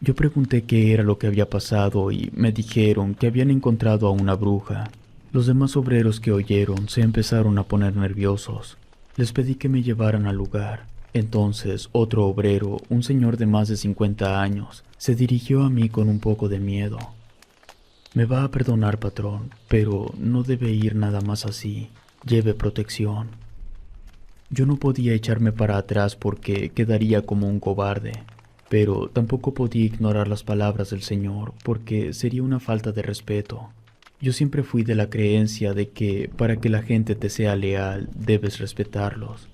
Yo pregunté qué era lo que había pasado y me dijeron que habían encontrado a una bruja. Los demás obreros que oyeron se empezaron a poner nerviosos. Les pedí que me llevaran al lugar. Entonces otro obrero, un señor de más de 50 años, se dirigió a mí con un poco de miedo. Me va a perdonar, patrón, pero no debe ir nada más así. Lleve protección. Yo no podía echarme para atrás porque quedaría como un cobarde, pero tampoco podía ignorar las palabras del señor porque sería una falta de respeto. Yo siempre fui de la creencia de que para que la gente te sea leal, debes respetarlos.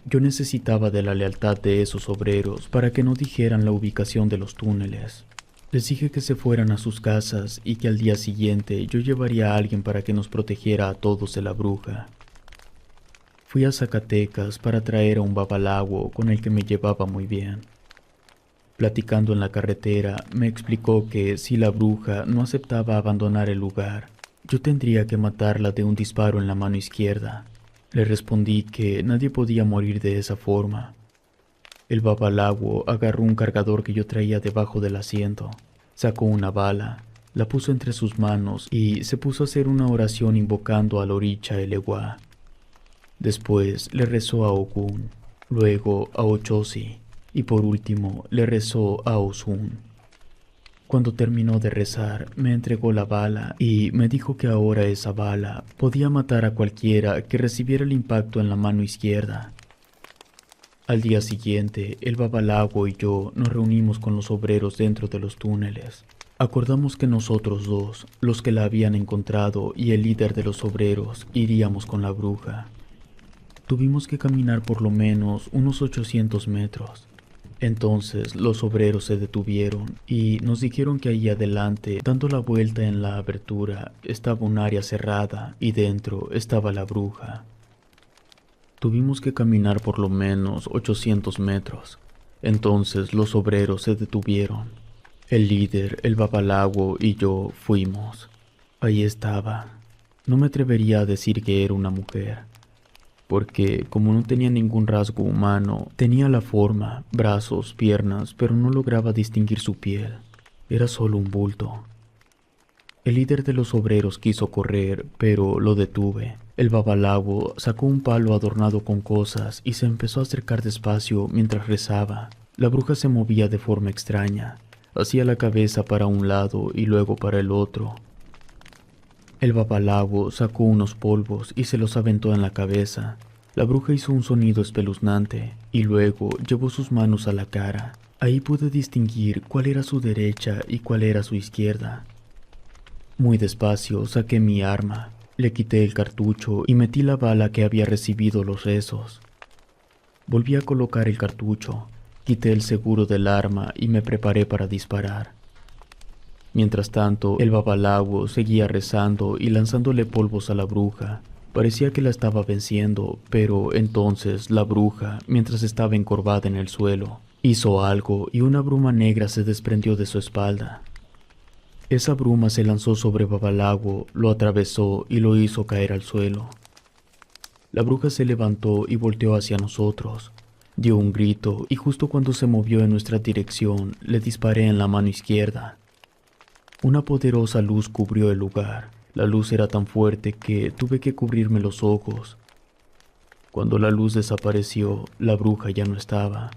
Yo necesitaba de la lealtad de esos obreros para que no dijeran la ubicación de los túneles. Les dije que se fueran a sus casas y que al día siguiente yo llevaría a alguien para que nos protegiera a todos de la bruja. Fui a Zacatecas para traer a un babalawo con el que me llevaba muy bien. Platicando en la carretera, me explicó que si la bruja no aceptaba abandonar el lugar, yo tendría que matarla de un disparo en la mano izquierda. Le respondí que nadie podía morir de esa forma. El babalawo agarró un cargador que yo traía debajo del asiento, sacó una bala, la puso entre sus manos y se puso a hacer una oración invocando al Oricha Eleguá. Después le rezó a Ogún, luego a Ochosi y por último le rezó a Osun. Cuando terminó de rezar, me entregó la bala y me dijo que ahora esa bala podía matar a cualquiera que recibiera el impacto en la mano izquierda. Al día siguiente, el babalawo y yo nos reunimos con los obreros dentro de los túneles. Acordamos que nosotros dos, los que la habían encontrado y el líder de los obreros, iríamos con la bruja. Tuvimos que caminar por lo menos unos 800 metros. Entonces los obreros se detuvieron y nos dijeron que ahí adelante, dando la vuelta en la abertura, estaba un área cerrada y dentro estaba la bruja. Tuvimos que caminar por lo menos 800 metros. Entonces los obreros se detuvieron. El líder, el babalawo y yo fuimos. Ahí estaba. No me atrevería a decir que era una mujer, porque como no tenía ningún rasgo humano, tenía la forma, brazos, piernas, pero no lograba distinguir su piel. Era solo un bulto. El líder de los obreros quiso correr, pero lo detuve. El babalawo sacó un palo adornado con cosas y se empezó a acercar despacio mientras rezaba. La bruja se movía de forma extraña. Hacía la cabeza para un lado y luego para el otro. El babalawo sacó unos polvos y se los aventó en la cabeza. La bruja hizo un sonido espeluznante y luego llevó sus manos a la cara. Ahí pude distinguir cuál era su derecha y cuál era su izquierda. Muy despacio saqué mi arma, le quité el cartucho y metí la bala que había recibido los rezos. Volví a colocar el cartucho, quité el seguro del arma y me preparé para disparar. Mientras tanto, el babalawo seguía rezando y lanzándole polvos a la bruja. Parecía que la estaba venciendo, pero entonces la bruja, mientras estaba encorvada en el suelo, hizo algo y una bruma negra se desprendió de su espalda. Esa bruma se lanzó sobre babalawo, lo atravesó y lo hizo caer al suelo. La bruja se levantó y volteó hacia nosotros. Dio un grito y justo cuando se movió en nuestra dirección, le disparé en la mano izquierda. Una poderosa luz cubrió el lugar. La luz era tan fuerte que tuve que cubrirme los ojos. Cuando la luz desapareció, la bruja ya no estaba.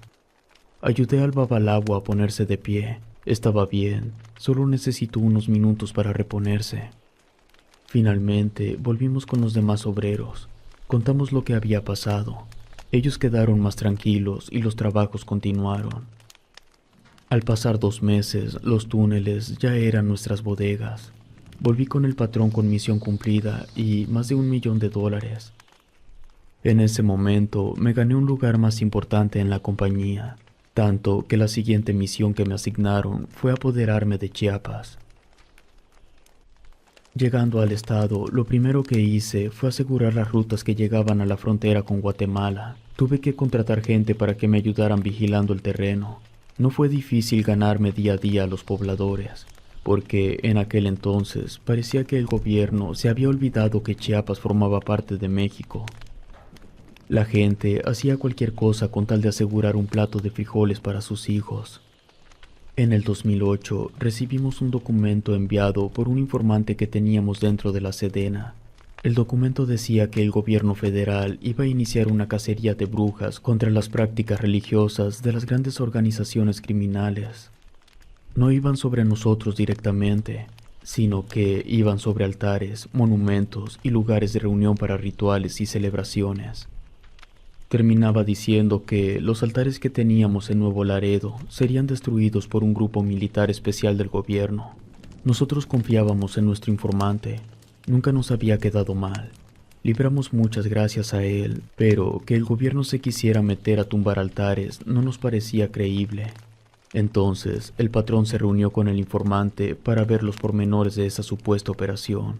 Ayudé al babalawo a ponerse de pie. Estaba bien, solo necesitó unos minutos para reponerse. Finalmente, volvimos con los demás obreros. Contamos lo que había pasado. Ellos quedaron más tranquilos y los trabajos continuaron. Al pasar 2 meses, los túneles ya eran nuestras bodegas. Volví con el patrón con misión cumplida y más de $1 millón. En ese momento, me gané un lugar más importante en la compañía. Tanto que la siguiente misión que me asignaron fue apoderarme de Chiapas. Llegando al estado, lo primero que hice fue asegurar las rutas que llegaban a la frontera con Guatemala. Tuve que contratar gente para que me ayudaran vigilando el terreno. No fue difícil ganarme día a día a los pobladores, porque en aquel entonces parecía que el gobierno se había olvidado que Chiapas formaba parte de México. La gente hacía cualquier cosa con tal de asegurar un plato de frijoles para sus hijos. En el 2008 recibimos un documento enviado por un informante que teníamos dentro de la Sedena. El documento decía que el gobierno federal iba a iniciar una cacería de brujas contra las prácticas religiosas de las grandes organizaciones criminales. No iban sobre nosotros directamente, sino que iban sobre altares, monumentos y lugares de reunión para rituales y celebraciones. Terminaba diciendo que los altares que teníamos en Nuevo Laredo serían destruidos por un grupo militar especial del gobierno. Nosotros confiábamos en nuestro informante. Nunca nos había quedado mal. Libramos muchas gracias a él, pero que el gobierno se quisiera meter a tumbar altares no nos parecía creíble. Entonces, el patrón se reunió con el informante para ver los pormenores de esa supuesta operación.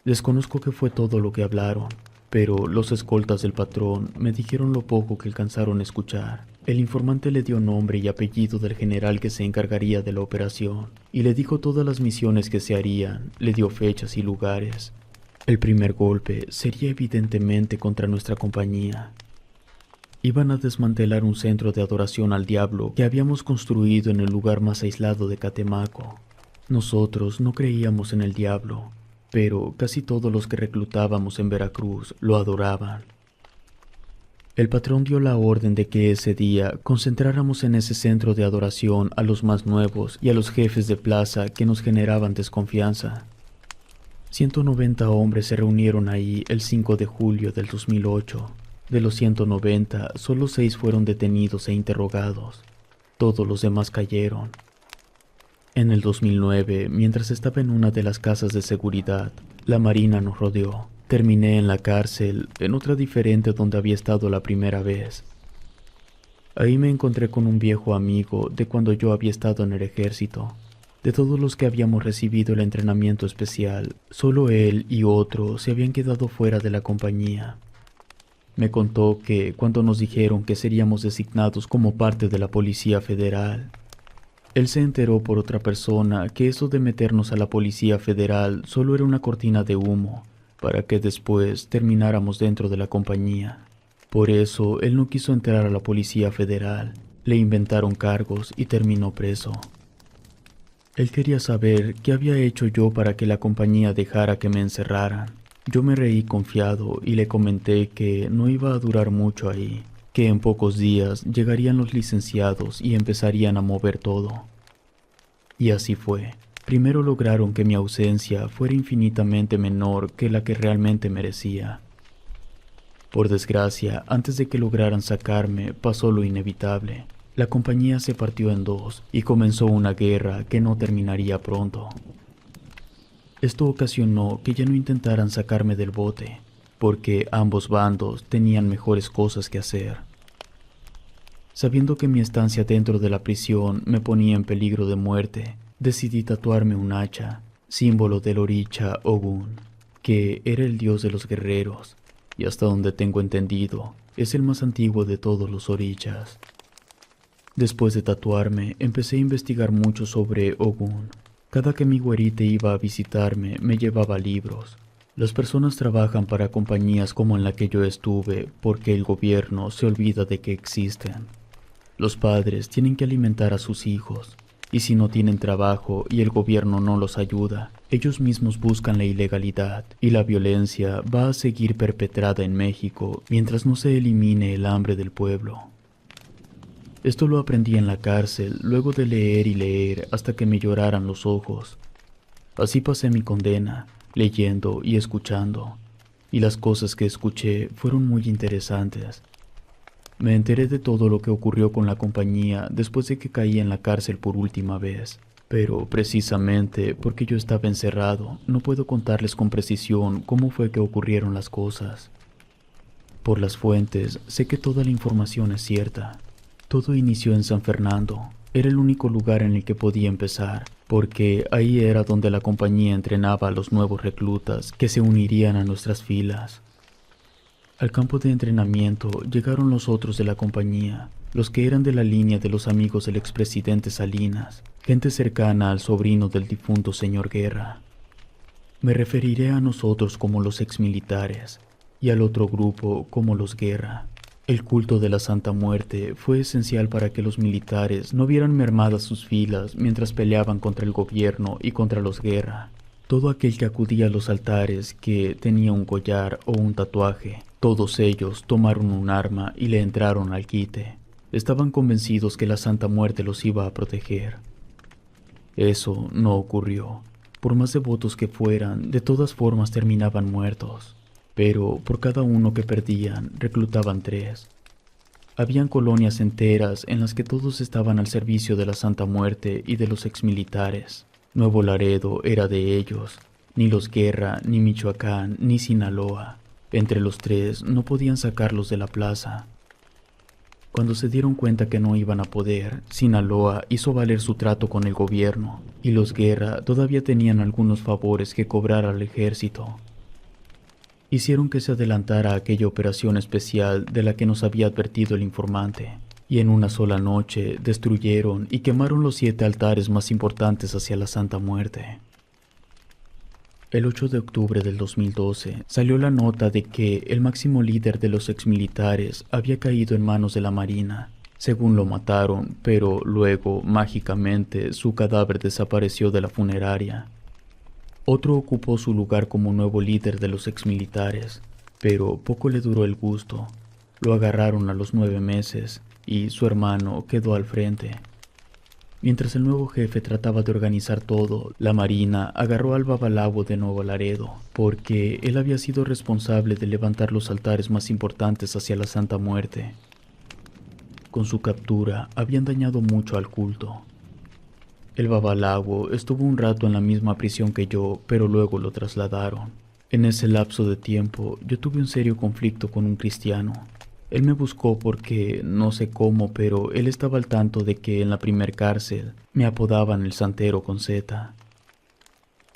Desconozco qué fue todo lo que hablaron, pero los escoltas del patrón me dijeron lo poco que alcanzaron a escuchar. El informante le dio nombre y apellido del general que se encargaría de la operación, y le dijo todas las misiones que se harían, le dio fechas y lugares. El primer golpe sería evidentemente contra nuestra compañía. Iban a desmantelar un centro de adoración al diablo que habíamos construido en el lugar más aislado de Catemaco. Nosotros no creíamos en el diablo, pero casi todos los que reclutábamos en Veracruz lo adoraban. El patrón dio la orden de que ese día concentráramos en ese centro de adoración a los más nuevos y a los jefes de plaza que nos generaban desconfianza. 190 hombres se reunieron ahí el 5 de julio del 2008. De los 190, solo 6 fueron detenidos e interrogados. Todos los demás cayeron. En el 2009, mientras estaba en una de las casas de seguridad, la Marina nos rodeó. Terminé en la cárcel, en otra diferente donde había estado la primera vez. Ahí me encontré con un viejo amigo de cuando yo había estado en el ejército. De todos los que habíamos recibido el entrenamiento especial, solo él y otro se habían quedado fuera de la compañía. Me contó que cuando nos dijeron que seríamos designados como parte de la Policía Federal, él se enteró por otra persona que eso de meternos a la Policía Federal solo era una cortina de humo, para que después termináramos dentro de la compañía. Por eso él no quiso entrar a la Policía Federal, le inventaron cargos y terminó preso. Él quería saber qué había hecho yo para que la compañía dejara que me encerraran. Yo me reí confiado y le comenté que no iba a durar mucho ahí, que en pocos días llegarían los licenciados y empezarían a mover todo. Y así fue. Primero lograron que mi ausencia fuera infinitamente menor que la que realmente merecía. Por desgracia, antes de que lograran sacarme, pasó lo inevitable. La compañía se partió en dos y comenzó una guerra que no terminaría pronto. Esto ocasionó que ya no intentaran sacarme del bote, porque ambos bandos tenían mejores cosas que hacer. Sabiendo que mi estancia dentro de la prisión me ponía en peligro de muerte, decidí tatuarme un hacha, símbolo del oricha Ogún, que era el dios de los guerreros, y hasta donde tengo entendido, es el más antiguo de todos los orichas. Después de tatuarme, empecé a investigar mucho sobre Ogún. Cada que mi güerite iba a visitarme, me llevaba libros. Las personas trabajan para compañías como en la que yo estuve porque el gobierno se olvida de que existen. Los padres tienen que alimentar a sus hijos, y si no tienen trabajo y el gobierno no los ayuda, ellos mismos buscan la ilegalidad, y la violencia va a seguir perpetrada en México mientras no se elimine el hambre del pueblo. Esto lo aprendí en la cárcel, luego de leer y leer hasta que me lloraran los ojos. Así pasé mi condena, leyendo y escuchando, y las cosas que escuché fueron muy interesantes. Me enteré de todo lo que ocurrió con la compañía después de que caí en la cárcel por última vez, pero precisamente porque yo estaba encerrado, no puedo contarles con precisión cómo fue que ocurrieron las cosas. Por las fuentes, sé que toda la información es cierta. Todo inició en San Fernando. Era el único lugar en el que podía empezar, porque ahí era donde la compañía entrenaba a los nuevos reclutas que se unirían a nuestras filas. Al campo de entrenamiento llegaron los otros de la compañía, los que eran de la línea de los amigos del expresidente Salinas, gente cercana al sobrino del difunto señor Guerra. Me referiré a nosotros como los exmilitares y al otro grupo como los Guerra. El culto de la Santa Muerte fue esencial para que los militares no vieran mermadas sus filas mientras peleaban contra el gobierno y contra los Guerra. Todo aquel que acudía a los altares que tenía un collar o un tatuaje, todos ellos tomaron un arma y le entraron al quite. Estaban convencidos que la Santa Muerte los iba a proteger. Eso no ocurrió. Por más devotos que fueran, de todas formas terminaban muertos. Pero por cada uno que perdían, reclutaban 3. Habían colonias enteras en las que todos estaban al servicio de la Santa Muerte y de los exmilitares. Nuevo Laredo era de ellos. Ni los Guerra, ni Michoacán, ni Sinaloa. Entre los 3 no podían sacarlos de la plaza. Cuando se dieron cuenta que no iban a poder, Sinaloa hizo valer su trato con el gobierno, y los Guerra todavía tenían algunos favores que cobrar al ejército. Hicieron que se adelantara aquella operación especial de la que nos había advertido el informante, y en una sola noche destruyeron y quemaron los 7 altares más importantes hacia la Santa Muerte. El 8 de octubre del 2012 salió la nota de que el máximo líder de los exmilitares había caído en manos de la Marina. Según lo mataron, pero luego, mágicamente, su cadáver desapareció de la funeraria. Otro ocupó su lugar como nuevo líder de los exmilitares, pero poco le duró el gusto. Lo agarraron a los 9 meses y su hermano quedó al frente. Mientras el nuevo jefe trataba de organizar todo, la Marina agarró al Babalawo de Nuevo Laredo, porque él había sido responsable de levantar los altares más importantes hacia la Santa Muerte. Con su captura, habían dañado mucho al culto. El Babalawo estuvo un rato en la misma prisión que yo, pero luego lo trasladaron. En ese lapso de tiempo, yo tuve un serio conflicto con un cristiano. Él me buscó porque, no sé cómo, pero él estaba al tanto de que en la primer cárcel me apodaban el Santero con Z.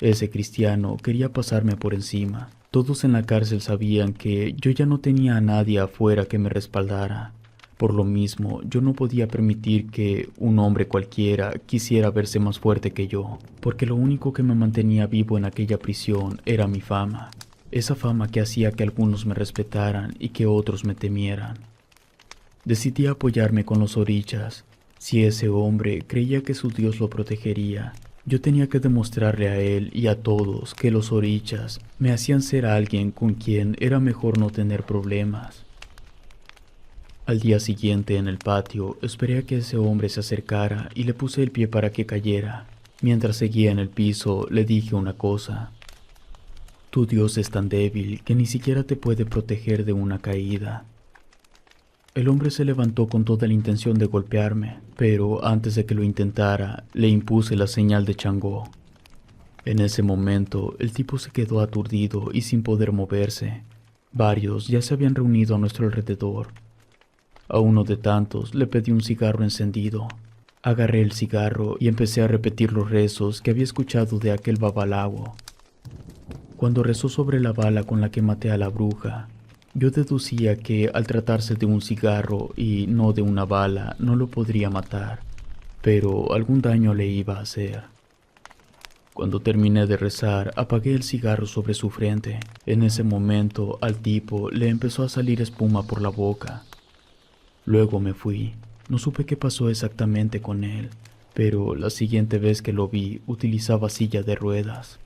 Ese cristiano quería pasarme por encima. Todos en la cárcel sabían que yo ya no tenía a nadie afuera que me respaldara. Por lo mismo, yo no podía permitir que un hombre cualquiera quisiera verse más fuerte que yo, porque lo único que me mantenía vivo en aquella prisión era mi fama. Esa fama que hacía que algunos me respetaran y que otros me temieran. Decidí apoyarme con los orichas. Si ese hombre creía que su Dios lo protegería, yo tenía que demostrarle a él y a todos que los orichas me hacían ser alguien con quien era mejor no tener problemas. Al día siguiente en el patio esperé a que ese hombre se acercara y le puse el pie para que cayera. Mientras seguía en el piso le dije una cosa. Tu Dios es tan débil que ni siquiera te puede proteger de una caída. El hombre se levantó con toda la intención de golpearme, pero antes de que lo intentara, le impuse la señal de Changó. En ese momento, el tipo se quedó aturdido y sin poder moverse. Varios ya se habían reunido a nuestro alrededor. A uno de tantos le pedí un cigarro encendido. Agarré el cigarro y empecé a repetir los rezos que había escuchado de aquel Babalawo. Cuando rezó sobre la bala con la que maté a la bruja, yo deducía que al tratarse de un cigarro y no de una bala no lo podría matar, pero algún daño le iba a hacer. Cuando terminé de rezar, apagué el cigarro sobre su frente. En ese momento al tipo le empezó a salir espuma por la boca. Luego me fui. No supe qué pasó exactamente con él, pero la siguiente vez que lo vi utilizaba silla de ruedas.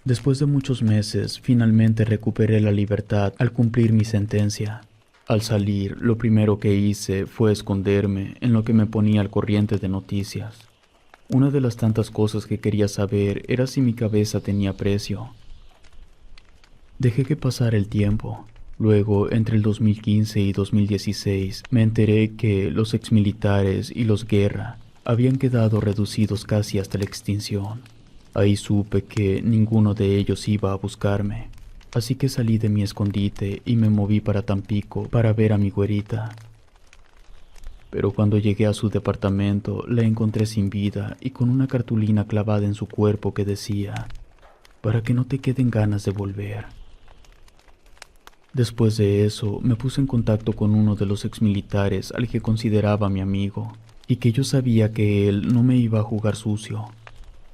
Después de muchos meses, finalmente recuperé la libertad al cumplir mi sentencia. Al salir, lo primero que hice fue esconderme en lo que me ponía al corriente de noticias. Una de las tantas cosas que quería saber era si mi cabeza tenía precio. Dejé que pasara el tiempo. Luego, entre el 2015 y 2016, me enteré que los exmilitares y los Guerra habían quedado reducidos casi hasta la extinción. Ahí supe que ninguno de ellos iba a buscarme, así que salí de mi escondite y me moví para Tampico para ver a mi güerita. pero cuando llegué a su departamento la encontré sin vida y con una cartulina clavada en su cuerpo que decía: para que no te queden ganas de volver. Después de eso, me puse en contacto con uno de los exmilitares al que consideraba mi amigo, y que yo sabía que él no me iba a jugar sucio.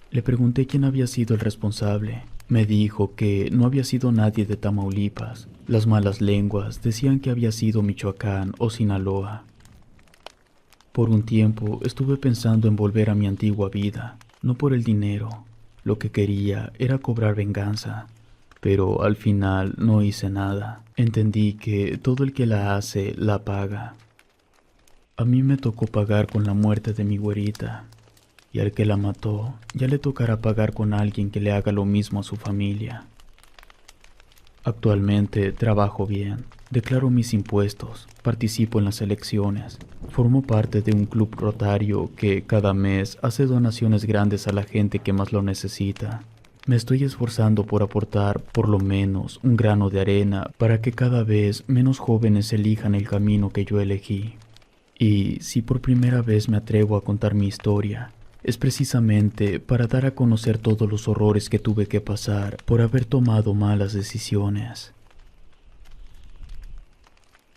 Le pregunté quién había sido el responsable. Me dijo que no había sido nadie de Tamaulipas. Las malas lenguas decían que había sido Michoacán o Sinaloa. Por un tiempo estuve pensando en volver a mi antigua vida, no por el dinero. Lo que quería era cobrar venganza, pero al final no hice nada. Entendí que todo el que la hace, la paga. A mí me tocó pagar con la muerte de mi güerita, y al que la mató, ya le tocará pagar con alguien que le haga lo mismo a su familia. Actualmente trabajo bien, declaro mis impuestos, participo en las elecciones, formo parte de un club rotario que cada mes hace donaciones grandes a la gente que más lo necesita. Me estoy esforzando por aportar por lo menos un grano de arena para que cada vez menos jóvenes elijan el camino que yo elegí. Y si por primera vez me atrevo a contar mi historia, es precisamente para dar a conocer todos los horrores que tuve que pasar por haber tomado malas decisiones.